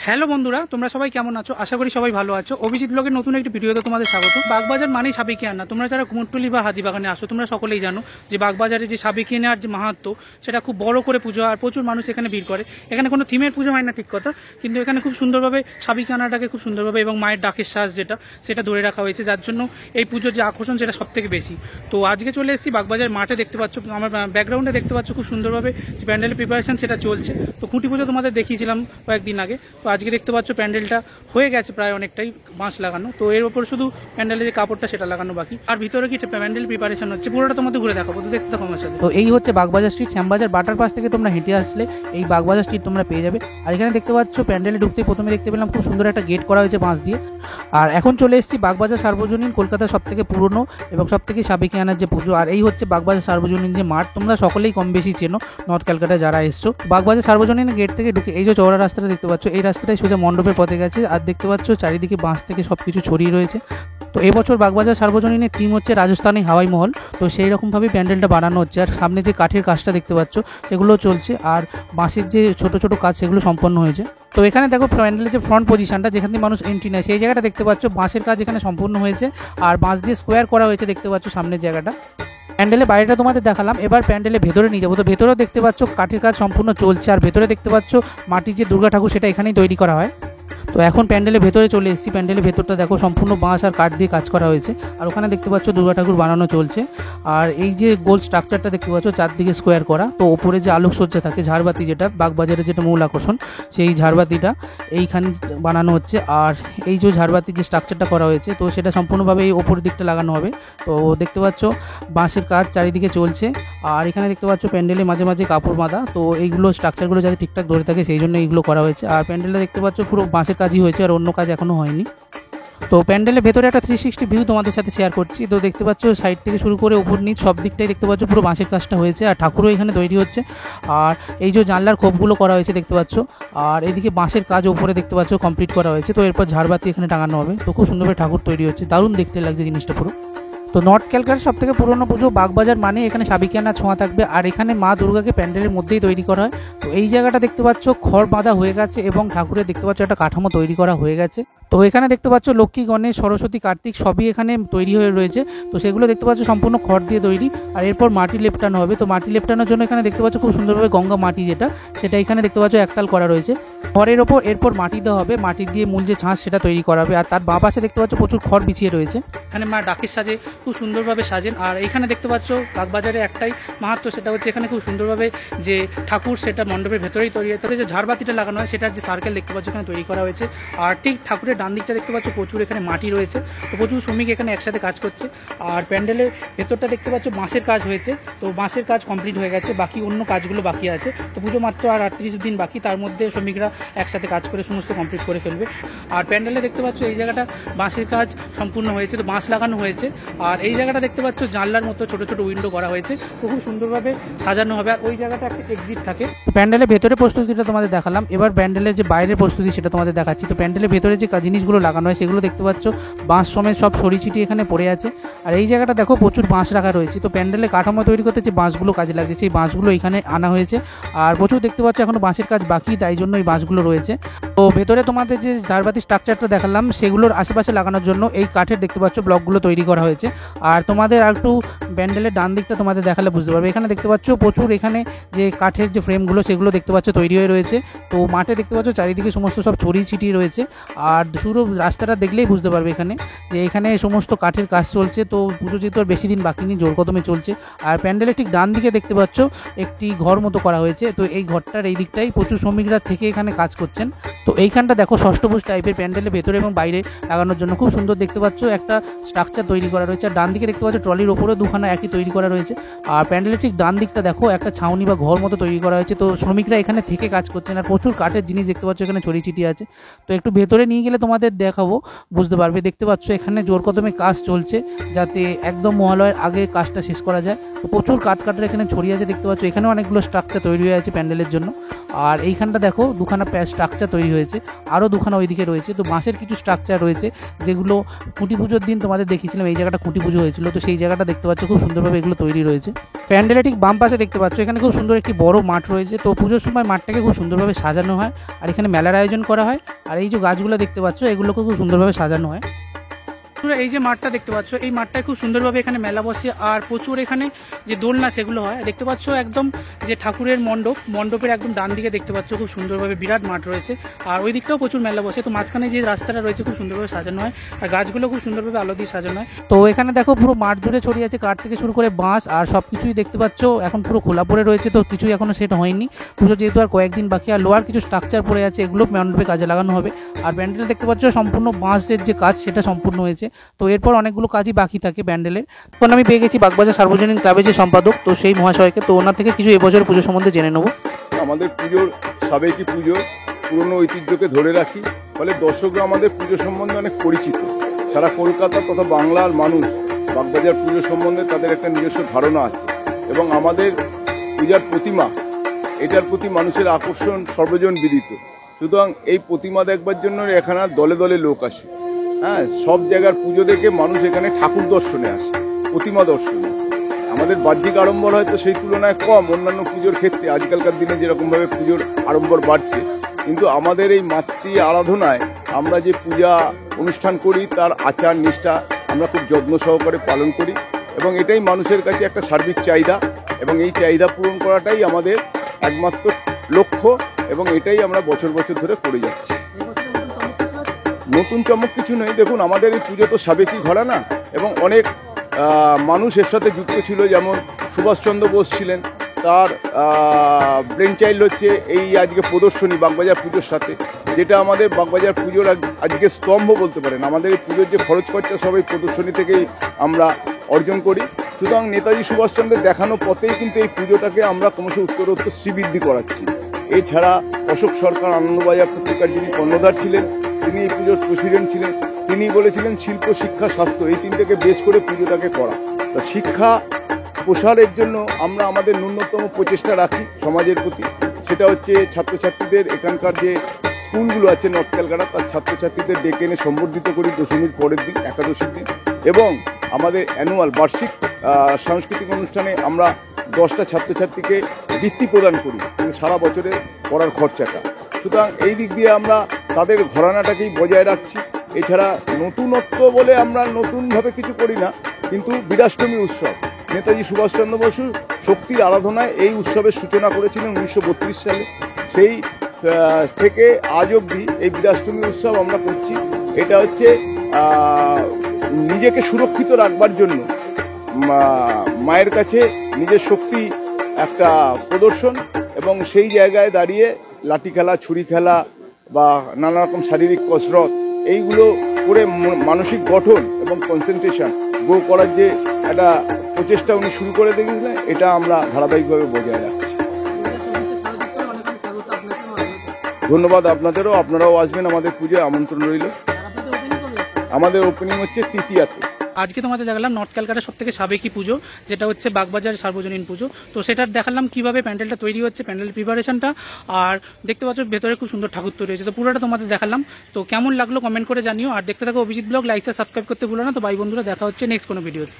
Hello বন্ধুরা, তোমরা সবাই কেমন আছো? আশা করি সবাই ভালো আছো। অভিজিৎ ব্লগের নতুন একটি ভিডিওতে তোমাদের স্বাগত। বাগবাজার মানেই সাবেকিয়ানা। তোমরা যারা কুমোরটুলি বা হাতিবাগানে আসো তোমরা সকলেই জানো যে বাগবাজারে যে সাবেকিয়ানার যে মাহাত্ম্য সেটা খুব বড় করে পুজো, আর প্রচুর মানুষ এখানে ভিড় করে। এখানে কোনো থিমের পুজো হয় না ঠিক কথা, কিন্তু এখানে খুব সুন্দরভাবে সাবেকিয়ানাটাকে খুব সুন্দরভাবে এবং মায়ের ডাকের শ্বাস সেটা ধরে রাখা হয়েছে, যার জন্য এই পুজোর যে আকর্ষণ সেটা সব থেকে বেশি। তো আজকে চলে এসেছি বাগবাজার মাঠে। দেখতে পাচ্ছ আমার ব্যাকগ্রাউন্ডে দেখতে পাচ্ছ খুব সুন্দরভাবে যে প্যান্ডেলের প্রিপারেশন সেটা চলছে। তো খুঁটি পুজো তোমাদের দেখিয়েছিলাম কয়েকদিন আগে, তো আজকে দেখতে পাচ্ছ প্যান্ডেলটা হয়ে গেছে প্রায় অনেকটাই, বাঁশ লাগানো। তো এর উপর শুধু প্যান্ডেলের যে কাপড়টা সেটা লাগানো বাকি, আর ভিতরে কি প্যান্ডেল প্রিপারেশন হচ্ছে পুরোটা তোমাদের ঘুরে দেখাবো। তো দেখতে থাকো আমার সাথে। তো এই হচ্ছে বাগবাজার স্ট্রিট। শ্যামবাজার বাটার পাশ থেকে তোমরা হেঁটে আসলে এই বাগবাজার স্ট্রিট তোমরা পেয়ে যাবে। আর এখানে দেখতে পাচ্ছ প্যান্ডেলে ঢুকতে প্রথমে দেখতে পেলাম খুব সুন্দর একটা গেট করা হয়েছে বাঁশ দিয়ে। আর এখন চলে এসেছি বাগবাজার সার্বজনীন, কলকাতার সব থেকে পুরনো এবং সব থেকে সাবেকিয়ানার যে পুজো। আর এই হচ্ছে বাগবাজার সার্বজনীন যে মাঠ, তোমরা সকলেই কম বেশি চেনো নর্থ ক্যালকাটায় যারা এসছো। বাগবাজার সার্বজনীন গেট থেকে ঢুকে এই যে চওড়া রাস্তাটা দেখতে পাচ্ছ, এই রাস্তাটাই সোজা মণ্ডপের পথে গেছে। আর দেখতে পাচ্ছ চারিদিকে বাঁশ থেকে সবকিছু ছড়িয়ে রয়েছে। তো এবছর বাগবাজার সার্বজনীনের থিম হচ্ছে রাজস্থানী হাওয়াই মহল। তো সেই রকমভাবে প্যান্ডেলটা বানানো হচ্ছে। আর সামনে যে কাঠের কাজটা দেখতে পাচ্ছ সেগুলো চলছে, আর বাঁশের যে ছোট ছোট কাজ সেগুলো সম্পন্ন হয়েছে। তো এখানে দেখো প্যান্ডেলের যে ফ্রন্ট পজিশনটা, যেখান থেকে মানুষ এন্ট্রি নেয়, সেই জায়গাটা দেখতে পাচ্ছ বাঁশের কাজ এখানে সম্পূর্ণ হয়েছে। আর বাঁশ দিয়ে স্কোয়ার করা হয়েছে দেখতে পাচ্ছ সামনের জায়গাটা। প্যান্ডেলের বাইরেটা তোমাদের দেখালাম, এবার প্যান্ডেলের ভেতরে নিয়ে যাবো। তো ভেতরেও দেখতে পাচ্ছ কাঠের কাজ সম্পূর্ণ চলছে। আর ভেতরে দেখতে পাচ্ছ মাটির যে দুর্গা ঠাকুর সেটা এখানেই তৈরি করা হয়। তো এখন প্যান্ডেলের ভেতরে চলে এসেছি। প্যান্ডেলের ভেতরটা দেখো সম্পূর্ণ বাঁশ আর কাঠ দিয়ে কাজ করা হয়েছে। আর ওখানে দেখতে পাচ্ছ দুর্গা ঠাকুর বানানো চলছে। আর এই যে গোল স্ট্রাকচারটা দেখতে পাচ্ছ চারদিকে স্কোয়ার করা। তো ওপরে যে আলোকসজ্জা থাকে, ঝাড়বাতি, যেটা বাগবাজারের যেটা মূল আকর্ষণ, সেই ঝাড়বাতিটা এইখানে বানানো হচ্ছে। আর এই যে ঝাড়বাতির যে স্ট্রাকচারটা করা হয়েছে, তো সেটা সম্পূর্ণভাবে এই ওপরের দিকটা লাগানো হবে। তো দেখতে পাচ্ছ বাঁশের কাজ চারিদিকে চলছে। আর এখানে দেখতে পাচ্ছ প্যান্ডেলে মাঝে মাঝে কাপড় বাঁধা। তো এইগুলো স্ট্রাকচারগুলো যাতে ঠিকঠাক ধরে থাকে সেই জন্য এইগুলো করা হয়েছে। আর প্যান্ডেলটা দেখতে পাচ্ছ পুরো বাঁশের কাজই হয়েছে, আর অন্য কাজ এখনো হয়নি। তো প্যান্ডেলের ভেতরে একটা 360 ভিউ তোমাদের সাথে শেয়ার করছি। তো দেখতে পাচ্ছ সাইড থেকে শুরু করে উপর নিচ সব দিকটাই দেখতে পাচ্ছ পুরো বাঁশের কাজটা হয়েছে। আর ঠাকুরও এখানে তৈরি হচ্ছে। আর এই যে জানলার খোপগুলো করা হয়েছে দেখতে পাচ্ছ। আর এদিকে বাঁশের কাজ উপরে দেখতে পাচ্ছ কমপ্লিট করা হয়েছে। তো এরপর ঝাড়বাতি এখানে টাঙানো হবে। তো খুব সুন্দরভাবে ঠাকুর তৈরি হচ্ছে, দারুণ দেখতে লাগছে জিনিসটা পুরো। তো নর্থ ক্যালকাটার সব থেকে পুরনো পুজো বাগবাজার মানে এখানে সাবেকিয়ানা ছোঁয়া থাকবে। আর এখানে মা দুর্গাকে প্যান্ডেলের মধ্যেই তৈরি করা হয়। তো এই জায়গাটা দেখতে পাচ্ছ খড় বাঁধা হয়ে গেছে এবং ঠাকুরের দেখতে পাচ্ছ একটা কাঠামো তৈরি করা হয়ে গেছে। তো এখানে দেখতে পাচ্ছ লক্ষ্মী, গণেশ, সরস্বতী, কার্তিক সবই এখানে তৈরি হয়ে রয়েছে। তো সেগুলো দেখতে পাচ্ছ সম্পূর্ণ খড় দিয়ে তৈরি। আর এরপর মাটি লেপটানো হবে। তো মাটি লেপটানোর জন্য এখানে দেখতে পাচ্ছ খুব সুন্দরভাবে গঙ্গা মাটি, সেটা এখানে দেখতে পাচ্ছ একতাল করা রয়েছে। খড়ের ওপর এরপর মাটি দেওয়া হবে, মাটি দিয়ে মূল যে ছাঁচ সেটা তৈরি করা হবে। আর তার বাঁ পাশে দেখতে পাচ্ছ প্রচুর খড় বিছিয়ে রয়েছে। এখানে মা ডাকের সাজে খুব সুন্দরভাবে সাজেন। আর এখানে দেখতে পাচ্ছ বাগবাজারে একটাই মাহাত্ম্য, সেটা হচ্ছে এখানে খুব সুন্দরভাবে যে ঠাকুর সেটা মণ্ডপের ভেতরেই তৈরি হয়। তবে যে ঝাড়বাতিটা লাগানো হয় সেটার যে সার্কেল দেখতে পাচ্ছ এখানে তৈরি করা হয়েছে। আর ঠিক ঠাকুরের ডান দিকটা দেখতে পাচ্ছ প্রচুর এখানে মাটি রয়েছে। তো প্রচুর শ্রমিক এখানে একসাথে কাজ করছে। আর প্যান্ডেলের ভেতরটা দেখতে পাচ্ছ বাঁশের কাজ হয়েছে। তো বাঁশের কাজ কমপ্লিট হয়ে গেছে, বাকি অন্য কাজগুলো বাকি আছে। তো পুজো মাত্র আর 38 দিন বাকি, তার মধ্যে শ্রমিকরা একসাথে কাজ করে সমস্ত কমপ্লিট করে ফেলবে। আর প্যান্ডেলে দেখতে পাচ্ছ এই জায়গাটা বাঁশের কাজ সম্পূর্ণ হয়েছে, তো বাঁশ লাগানো হয়েছে। আর এই জায়গাটা দেখতে পাচ্ছ জানলার মতো ছোট ছোট উইন্ডো করা হয়েছে। তো খুব সুন্দরভাবে সাজানো হবে। আর ওই জায়গাটা একটা এক্সিট থাকে। প্যান্ডেলের ভেতরে প্রস্তুতিটা তোমাদের দেখালাম, এবার প্যান্ডেলের যে বাইরের প্রস্তুতি সেটা তোমাদের দেখাচ্ছি। তো প্যান্ডেলের ভেতরে যে জিনিসগুলো লাগানো হয় সেগুলো দেখতে পাচ্ছ বাঁশ সমেত সব ছড়ি ছিটি এখানে পড়ে আছে। আর এই জায়গাটা দেখো প্রচুর বাঁশ রাখা রয়েছে। তো প্যান্ডেলের কাঠামো তৈরি করতে যে বাঁশগুলো কাজে লাগছে সেই বাঁশগুলো এখানে আনা হয়েছে। আর প্রচুর দেখতে পাচ্ছ এখনো বাঁশের কাজ বাকি, তাই জন্য এই বাঁশগুলো রয়েছে। তো ভেতরে তোমাদের যে ঝাড়বাতি স্ট্রাকচারটা দেখালাম সেগুলোর আশেপাশে লাগানোর জন্য এই কাঠের দেখতে পাচ্ছ ব্লকগুলো তৈরি করা হয়েছে। আর তোমাদের আর একটু প্যান্ডেলের ডান দিকটা তোমাদের দেখালে বুঝতে পারবে, এখানে দেখতে পাচ্ছ প্রচুর এখানে যে কাঠের যে ফ্রেমগুলো সেগুলো দেখতে পাচ্ছ তৈরি হয়ে রয়েছে। তো মাঠে দেখতে পাচ্ছ চারিদিকে সমস্ত সব ছড়িয়ে ছিটিয়ে রয়েছে। আর পুরো রাস্তাটা দেখলেই বুঝতে পারবে এখানে যে এখানে সমস্ত কাঠের কাজ চলছে। তো পুজো যেহেতু আর বেশি দিন বাকি নেই, জোর কদমে চলছে। আর প্যান্ডেলের ঠিক ডান দিকে দেখতে পাচ্ছ একটি ঘর মতো করা হয়েছে। তো এই ঘরটার এই দিকটাই প্রচুর শ্রমিকরা থেকে এখানে কাজ করছেন। তো এইখানটা দেখো ষষ্ঠভুজ টাইপের প্যান্ডেলের ভেতরে এবং বাইরে লাগানোর জন্য খুব সুন্দর দেখতে পাচ্ছ একটা স্ট্রাকচার তৈরি করা রয়েছে। আর ডান দিকে দেখতে পাচ্ছ ট্রলির ওপরে দুখানা একই তৈরি করা রয়েছে। আর প্যান্ডেলের ঠিক ডান দিকটা দেখো একটা ছাউনি বা ঘর মতো তৈরি করা হয়েছে। তো শ্রমিকরা এখানে থেকে কাজ করছেন। আর প্রচুর কাঠের জিনিস দেখতে পাচ্ছ এখানে ছড়িয়ে ছিটিয়ে আছে। তো একটু ভেতরে নিয়ে গেলে তোমাদের দেখাবো, বুঝতে পারবে। দেখতে পাচ্ছ এখানে জোর কদমে কাজ চলছে যাতে একদম মহালয়ের আগে কাজটা শেষ করা যায়। তো প্রচুর কাঠ কাঠের এখানে ছড়িয়ে আছে দেখতে পাচ্ছ। এখানেও অনেকগুলো স্ট্রাকচার তৈরি হয়ে আছে প্যান্ডেলের জন্য। আর এইখানটা দেখো দুখানা স্ট্রাকচার তৈরি হয়েছে, আরও দুখানা ওইদিকে রয়েছে। তো বাঁশের কিছু স্ট্রাকচার রয়েছে যেগুলো খুঁটি পুজোর দিন তোমাদের দেখিয়েছিলাম, এই জায়গাটা খুঁটি পুজো হয়েছিল, তো সেই জায়গাটা দেখতে পাচ্ছ খুব সুন্দরভাবে এগুলো তৈরি রয়েছে। প্যান্ডেলের ঠিক বাম পাশে দেখতে পাচ্ছ এখানে খুব সুন্দর একটি বড় মাঠ রয়েছে। তো পুজোর সময় মাঠটাকে খুব সুন্দরভাবে সাজানো হয় আর এখানে মেলার আয়োজন করা হয়। আর এই যে গাছগুলো দেখতে পাচ্ছ এগুলোকে খুব সুন্দরভাবে সাজানো হয়। এই যে মাঠটা দেখতে পাচ্ছ এই মাঠটায় খুব সুন্দরভাবে এখানে মেলা বসে আর প্রচুর এখানে যে দোলনা সেগুলো হয় দেখতে পাচ্ছ। একদম যে ঠাকুরের মণ্ডপের একদম ডান দিকে দেখতে পাচ্ছ খুব সুন্দরভাবে বিরাট মাঠ রয়েছে আর ওই দিকটাও প্রচুর মেলা বসে। তো মাঝখানে যে রাস্তাটা রয়েছে খুব সুন্দরভাবে সাজানো হয় আর গাছগুলো খুব সুন্দরভাবে আলো দিয়ে সাজানো হয়। তো এখানে দেখো পুরো মাঠ জুড়ে ছড়িয়ে আছে কাঠ থেকে শুরু করে বাঁশ আর সব কিছুই দেখতে পাচ্ছ এখন পুরো খোলা পড়ে রয়েছে। তো কিছুই এখনো সেট হয়নি, পুজো যেহেতু আর কয়েকদিন বাকি। আর লোহার কিছু স্ট্রাকচার পড়ে আছে, এগুলো মণ্ডপে কাজে লাগানো হবে। আর প্যান্ডেল দেখতে পাচ্ছ সম্পূর্ণ বাঁশের যে কাজ সেটা সম্পূর্ণ হয়েছে। তো এরপর অনেকগুলো কাজই বাকি থাকে প্যান্ডেলের। তখন আমি পেয়ে গেছি বাগবাজার সার্বজনীন ক্লাবের যে সম্পাদক, তো সেই মহাশয়কে। তো ওনার থেকে কিছু এবছর পুজো সম্বন্ধে জেনে নেবো। আমাদের পুজোর সাবেকি পুজো পুরনো ঐতিহ্যকে ধরে রাখি, ফলে দর্শকরা আমাদের পুজো সম্বন্ধে অনেক পরিচিত। সারা কলকাতা তথা বাংলার মানুষ বাগবাজার পুজো সম্বন্ধে তাদের একটা নিজস্ব ধারণা আছে এবং আমাদের পূজার প্রতিমা এটার প্রতি মানুষের আকর্ষণ সর্বজন বিদিত। সুতরাং এই প্রতিমা দেখবার জন্য এখানে দলে দলে লোক আসে। হ্যাঁ, সব জায়গার পুজো দেখে মানুষ এখানে ঠাকুর দর্শনে আসে, প্রতিমা দর্শনে। আমাদের বাহ্যিক আড়ম্বর হয়তো সেই তুলনায় কম অন্যান্য পুজোর ক্ষেত্রে, আজকালকার দিনে যেরকমভাবে পুজোর আড়ম্বর বাড়ছে, কিন্তু আমাদের এই মাতৃ আরাধনায় আমরা যে পূজা অনুষ্ঠান করি তার আচার নিষ্ঠা আমরা খুব যত্ন সহকারে পালন করি এবং এটাই মানুষের কাছে একটা সার্বিক চাহিদা এবং এই চাহিদা পূরণ করাটাই আমাদের একমাত্র লক্ষ্য এবং এটাই আমরা বছর বছর ধরে করে যাচ্ছি। নতুন চমক কিছু নেই। দেখুন, আমাদের এই পুজো তো সাবেকি ঘরানা এবং অনেক মানুষ এর সাথে যুক্ত ছিল। যেমন সুভাষচন্দ্র বোস ছিলেন, তার ব্রেন চাইল্ড হচ্ছে এই আজকে প্রদর্শনী বাগবাজার পুজোর সাথে, যেটা আমাদের বাগবাজার পুজোর আজকে স্তম্ভ বলতে পারেন। আমাদের এই পুজোর যে খরচ খরচা সব এই প্রদর্শনী থেকেই আমরা অর্জন করি। সুতরাং নেতাজি সুভাষচন্দ্রের দেখানো পথেই কিন্তু এই পুজোটাকে আমরা ক্রমশ উত্তরোত্তর শ্রীবৃদ্ধি করাচ্ছি। এছাড়া অশোক সরকার আনন্দবাজার পত্রিকার যিনি কর্ণধার ছিলেন, তিনি এই পুজোর প্রেসিডেন্ট ছিলেন। তিনি বলেছিলেন শিল্প, শিক্ষা, স্বাস্থ্য এই তিনটাকে বেশ করে পুজোটাকে করা। তা শিক্ষা প্রসারের জন্য আমরা আমাদের ন্যূনতম প্রচেষ্টা রাখি সমাজের প্রতি। সেটা হচ্ছে ছাত্রছাত্রীদের, এখানকার যে স্কুলগুলো আছে নর্থ ক্যালকাটা, তার ছাত্রছাত্রীদের ডেকে এনে সম্বর্ধিত করি দশমীর পরের দিন, একাদশীর দিন। এবং আমাদের অ্যানুয়াল বার্ষিক সাংস্কৃতিক অনুষ্ঠানে আমরা 10টা ছাত্রছাত্রীকে বৃত্তি প্রদান করি সারা বছরের পড়ার খরচাটা। সুতরাং এই দিক দিয়ে আমরা তাদের ঘরানাটাকেই বজায় রাখছি। এছাড়া নতুনত্ব বলে আমরা নতুনভাবে কিছু করি না, কিন্তু বীরাষ্টমী উৎসব, নেতাজি সুভাষচন্দ্র বসু শক্তির আরাধনায় এই উৎসবের সূচনা করেছিলেন 1932 সালে। সেই থেকে আজ অবধি এই বীরাষ্টমী উৎসব আমরা করছি। এটা হচ্ছে নিজেকে সুরক্ষিত রাখবার জন্য মায়ের কাছে নিজের শক্তি একটা প্রদর্শন এবং সেই জায়গায় দাঁড়িয়ে লাঠি খেলা, ছুরি খেলা বা নানা রকম শারীরিক কসরত এইগুলো করে মানসিক গঠন এবং কনসেন্ট্রেশন গ্রো করার যে একটা প্রচেষ্টা উনি শুরু করে দিয়েছিলেন, এটা আমরা ধারাবাহিকভাবে বজায় রাখছি। ধন্যবাদ আপনাদেরও, আপনারাও আসবেন আমাদের পুজোয়, আমন্ত্রণ রইল। আমাদের ওপেনিং হচ্ছে তৃতীয়াতে। আজকে তোমাদের দেখালাম নর্থ ক্যালকাটা সব থেকে সাবেকি পুজো, যেটা হচ্ছে বাগবাজার সার্বজনীন পুজো। তো সেটার দেখালাম কিভাবে প্যান্ডেলটা তৈরি হচ্ছে, প্যান্ডেল প্রিপারেশনটা, আর দেখতে পাচ্ছ ভেতরে খুব সুন্দর ঠাকুর তৈরি হয়েছে। তো পুরোটা তোমাদের দেখালাম। তো কেমন লাগলো কমেন্ট করে জানিও, আর দেখতে থাকো অভিজিৎ ব্লগ, লাইক সাবস্ক্রাইব করতে ভুলো না। তো বাই বন্ধুরা, দেখা হচ্ছে নেক্সট কোনো ভিডিওতে।